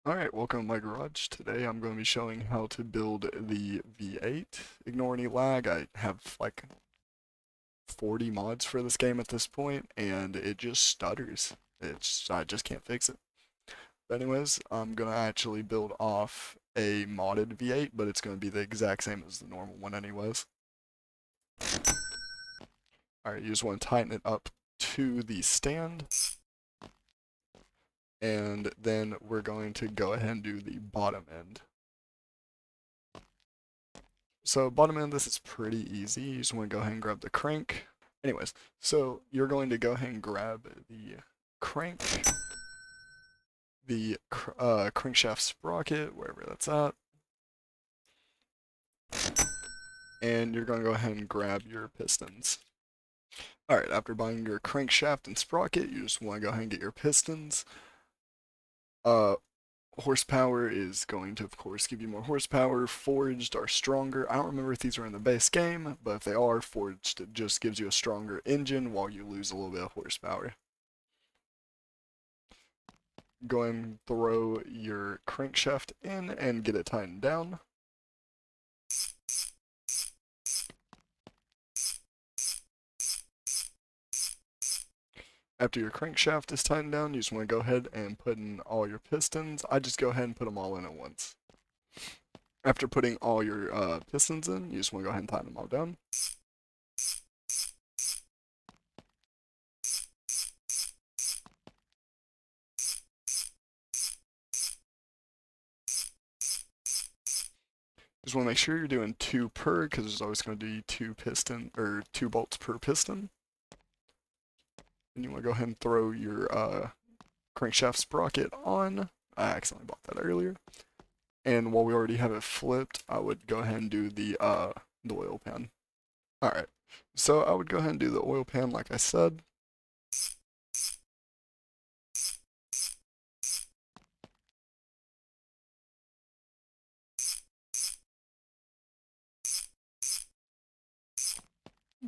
Alright, welcome to my garage. Today I'm going to be showing how to build the V8. Ignore any lag, I have like 40 mods for this game at this point, and it just stutters. I just can't fix it. But anyways, I'm going to actually build off a modded V8, but it's going to be the exact same as the normal one anyways. Alright, you just want to tighten it up to the stand, and then we're going to go ahead and do the bottom end. So bottom end, this is pretty easy. You just want to go ahead and grab the crank. Anyways, so you're going to go ahead and grab the crank, the crankshaft sprocket, wherever that's at, and you're going to go ahead and grab your pistons. Alright, after buying your crankshaft and sprocket, you just want to go ahead and get your pistons. Horsepower is going to, of course, give you more horsepower. Forged are stronger. I don't remember if these are in the base game, but if they are, forged it just gives you a stronger engine while you lose a little bit of horsepower. Go and throw your crankshaft in and get it tightened down. After your crankshaft is tightened down, you just want to go ahead and put in all your pistons. I just go ahead and put them all in at once. After putting all your pistons in, you just want to go ahead and tighten them all down. Just want to make sure you're doing 2 per, because there's always going to be 2 bolts per piston. And you want to go ahead and throw your crankshaft sprocket on. I accidentally bought that earlier. And while we already have it flipped, I would go ahead and do the oil pan. Alright, so I would go ahead and do the oil pan like I said.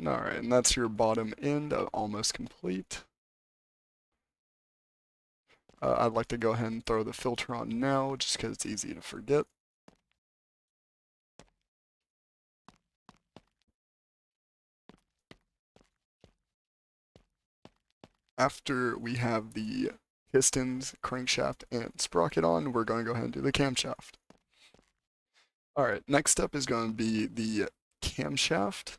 Alright, and that's your bottom end, almost complete. I'd like to go ahead and throw the filter on now, just because it's easy to forget. After we have the pistons, crankshaft, and sprocket on, we're going to go ahead and do the camshaft. Alright, next step is going to be the camshaft.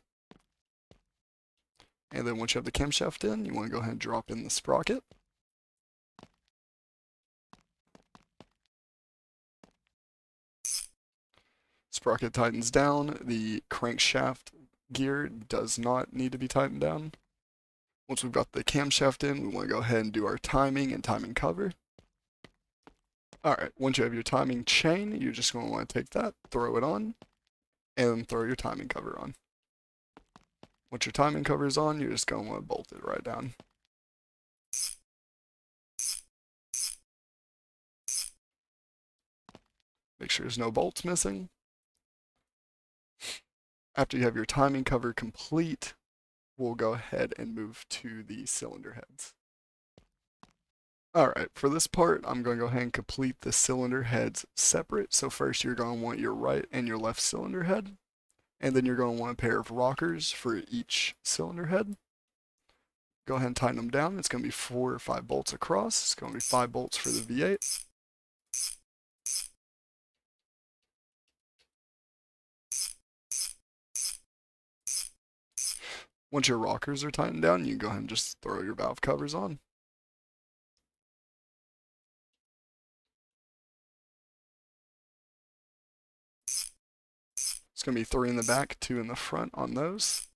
And then once you have the camshaft in, you want to go ahead and drop in the sprocket. Sprocket tightens down. The crankshaft gear does not need to be tightened down. Once we've got the camshaft in, we want to go ahead and do our timing and timing cover. Alright, once you have your timing chain, you're just going to want to take that, throw it on, and throw your timing cover on. Once your timing cover is on, you're just going to want to bolt it right down. Make sure there's no bolts missing. After you have your timing cover complete, we'll go ahead and move to the cylinder heads. Alright, for this part, I'm going to go ahead and complete the cylinder heads separate. So first you're going to want your right and your left cylinder head, and then you're going to want a pair of rockers for each cylinder head. Go ahead and tighten them down. It's going to be 4 or 5 bolts across. It's going to be 5 bolts for the V8. Once your rockers are tightened down, you can go ahead and just throw your valve covers on. It's going to be 3 in the back, 2 in the front on those.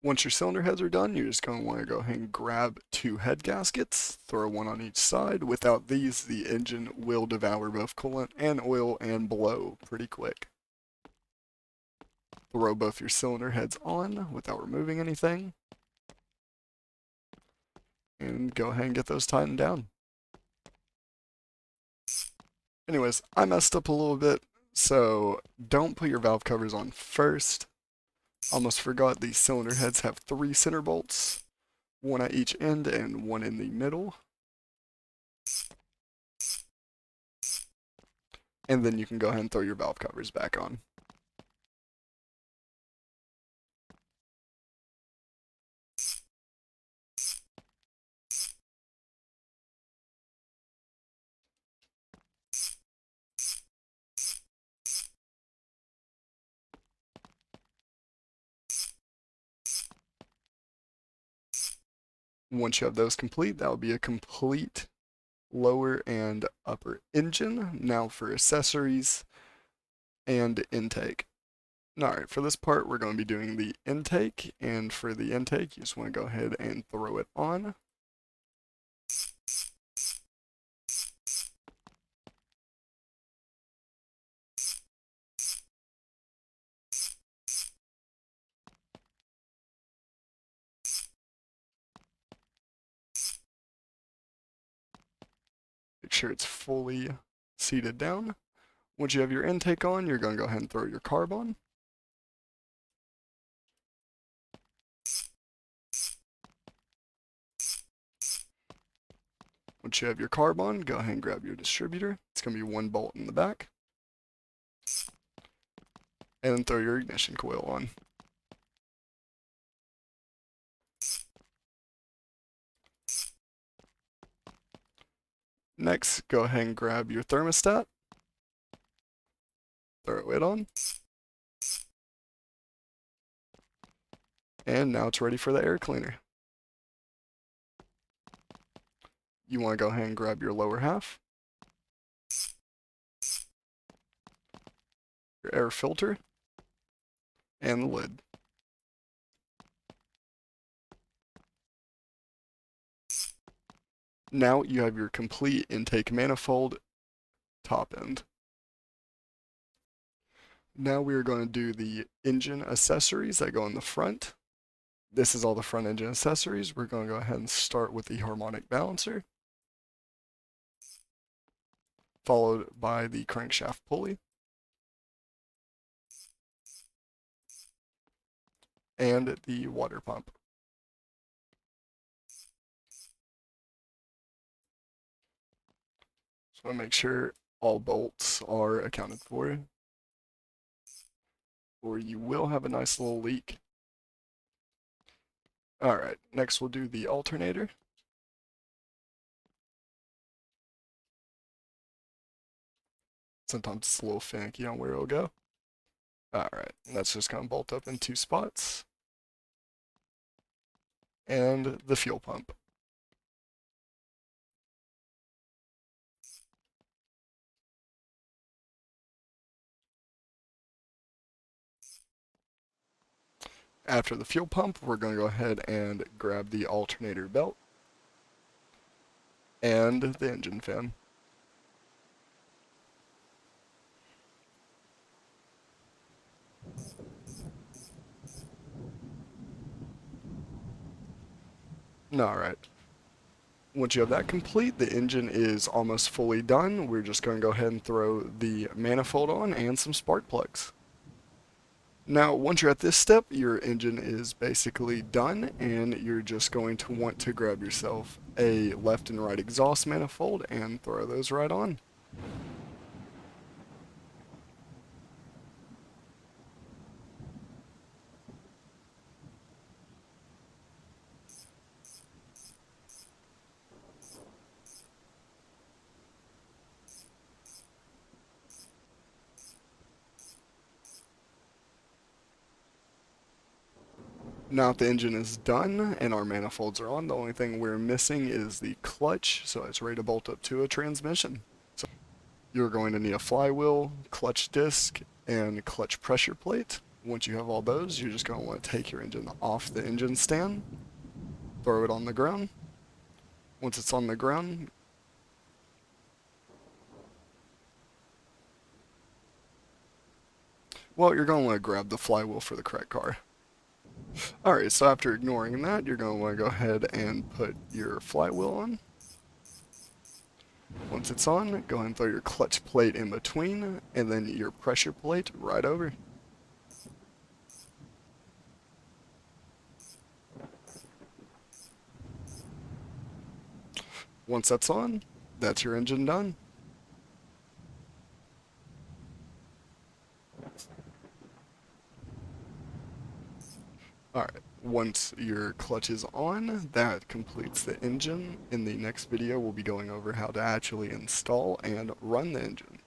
Once your cylinder heads are done, you're just going to want to go ahead and grab 2 head gaskets, throw one on each side. Without these, the engine will devour both coolant and oil and blow pretty quick. Throw both your cylinder heads on without removing anything. And go ahead and get those tightened down. Anyways, I messed up a little bit, so don't put your valve covers on first. Almost forgot these cylinder heads have 3 center bolts. one at each end and one in the middle. And then you can go ahead and throw your valve covers back on. Once you have those complete, that will be a complete lower and upper engine. Now for accessories and intake. Alright, for this part we're going to be doing the intake, and for the intake you just want to go ahead and throw it on. Make sure it's fully seated down. Once you have your intake on, you're going to go ahead and throw your carb on. Once you have your carb on, go ahead and grab your distributor. It's going to be 1 bolt in the back. And then throw your ignition coil on. Next, go ahead and grab your thermostat. Throw it on. And now it's ready for the air cleaner. You want to go ahead and grab your lower half, your air filter, and the lid. Now you have your complete intake manifold top end. Now we are going to do the engine accessories that go in the front. This is all the front engine accessories. We're going to go ahead and start with the harmonic balancer, followed by the crankshaft pulley, and the water pump. So make sure all bolts are accounted for, or you will have a nice little leak. Alright, next we'll do the alternator. Sometimes it's a little finicky on where it'll go. Alright, that's just going to bolt up in 2 spots. And the fuel pump. After the fuel pump, we're going to go ahead and grab the alternator belt and the engine fan. Alright. Once you have that complete, the engine is almost fully done. We're just going to go ahead and throw the manifold on and some spark plugs. Now, once you're at this step, your engine is basically done, and you're just going to want to grab yourself a left and right exhaust manifold and throw those right on. Now that the engine is done and our manifolds are on, the only thing we're missing is the clutch, so it's ready to bolt up to a transmission. So you're going to need a flywheel, clutch disc, and clutch pressure plate. Once you have all those, you're just going to want to take your engine off the engine stand, throw it on the ground. Once it's on the ground, well, you're going to want to grab the flywheel for the correct car. Alright, so after ignoring that, you're going to want to go ahead and put your flywheel on. Once it's on, go ahead and throw your clutch plate in between, and then your pressure plate right over. Once that's on, that's your engine done. Alright, once your clutch is on, that completes the engine. In the next video, we'll be going over how to actually install and run the engine.